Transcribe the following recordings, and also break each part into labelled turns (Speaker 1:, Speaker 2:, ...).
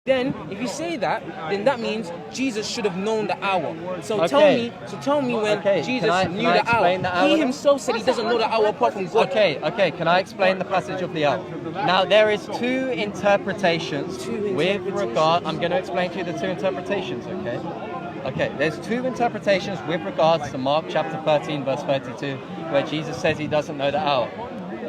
Speaker 1: Then, if you say that, then that means Jesus should have known the hour. So
Speaker 2: Okay.
Speaker 1: tell me when Jesus knew
Speaker 2: can I
Speaker 1: the
Speaker 2: explain
Speaker 1: hour.
Speaker 2: the hour?
Speaker 1: He himself said he doesn't know the hour apart from God.
Speaker 2: Okay, can I explain the passage of the hour? Now, there is two interpretations with regard... I'm going to explain to you the two interpretations, okay? Okay, there's two interpretations with regards to Mark chapter 13, verse 32, where Jesus says he doesn't know the hour.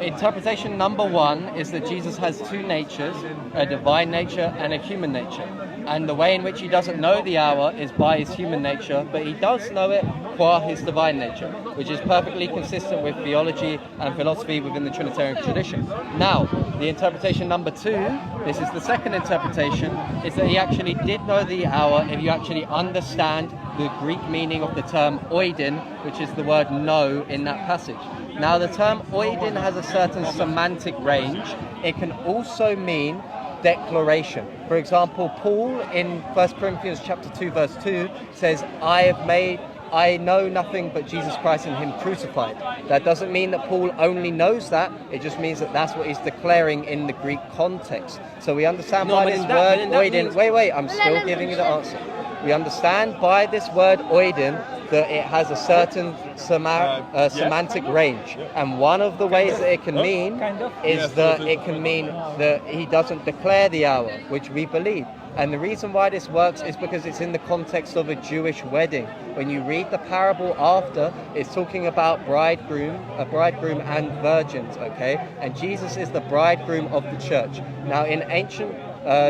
Speaker 2: Interpretation number one is that Jesus has two natures, a divine nature and a human nature. And the way in which he doesn't know the hour is by his human nature, but he does know it qua his divine nature, which is perfectly consistent with theology and philosophy within the Trinitarian tradition. Now, the interpretation number two, this is the second interpretation, is that he actually did know the hour if you actually understand the Greek meaning of the term oidin, which is the word know in that passage. Now, the term oidin has a certain semantic range. It can also mean declaration. For example, Paul in 1 Corinthians chapter 2, verse 2 says, I know nothing but Jesus Christ and him crucified. That doesn't mean that Paul only knows that. It just means that that's what he's declaring in the Greek context. So we understand by this word oidin. Wait, I'm still giving you the answer. We understand by this word oidin that it has a certain semantic range. And one of the ways that it can mean is that it can mean that he doesn't declare the hour, which we believe. And the reason why this works is because it's in the context of a Jewish wedding. When you read the parable after, it's talking about a bridegroom and virgins, okay? And Jesus is the bridegroom of the church. Now, in ancient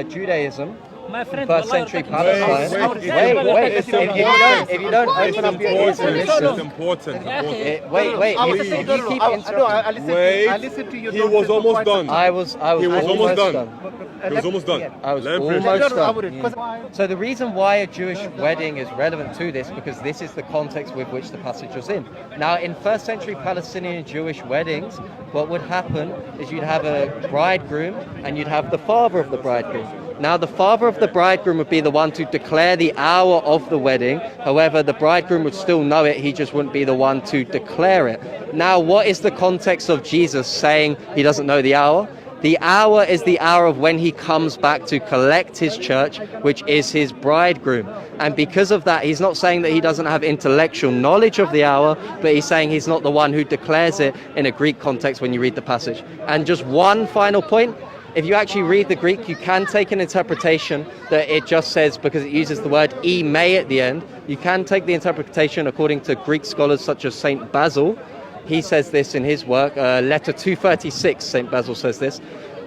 Speaker 2: Judaism, first century Palestine. Wait. If you don't open up your ears and listen.
Speaker 3: It's important.
Speaker 2: Wait. If you keep interrupting.
Speaker 3: I listened to you. He was almost done.
Speaker 2: He was almost done.
Speaker 3: He was almost done.
Speaker 2: I was almost done. So the reason why a Jewish wedding is relevant to this, because this is the context with which the passage was in. Now, in first century Palestinian Jewish weddings, what would happen is you'd have a bridegroom and you'd have the father of the bridegroom. Now, the father of the bridegroom would be the one to declare the hour of the wedding. However, the bridegroom would still know it. He just wouldn't be the one to declare it. Now, what is the context of Jesus saying he doesn't know the hour? The hour is the hour of when he comes back to collect his church, which is his bridegroom. And because of that, he's not saying that he doesn't have intellectual knowledge of the hour, but he's saying he's not the one who declares it in a Greek context when you read the passage. And just one final point. If you actually read the Greek, you can take an interpretation that it just says, because it uses the word "me" at the end, you can take the interpretation according to Greek scholars such as Saint Basil. He says this in his work, letter 236, Saint Basil says this.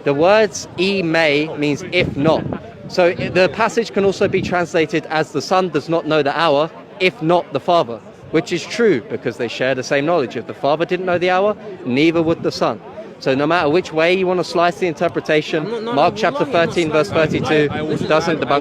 Speaker 2: The words "me" means if not. So the passage can also be translated as the son does not know the hour, if not the father, which is true because they share the same knowledge. If the father didn't know the hour, neither would the son. So no matter which way you want to slice the interpretation, Mark chapter 13, verse 32 doesn't debunk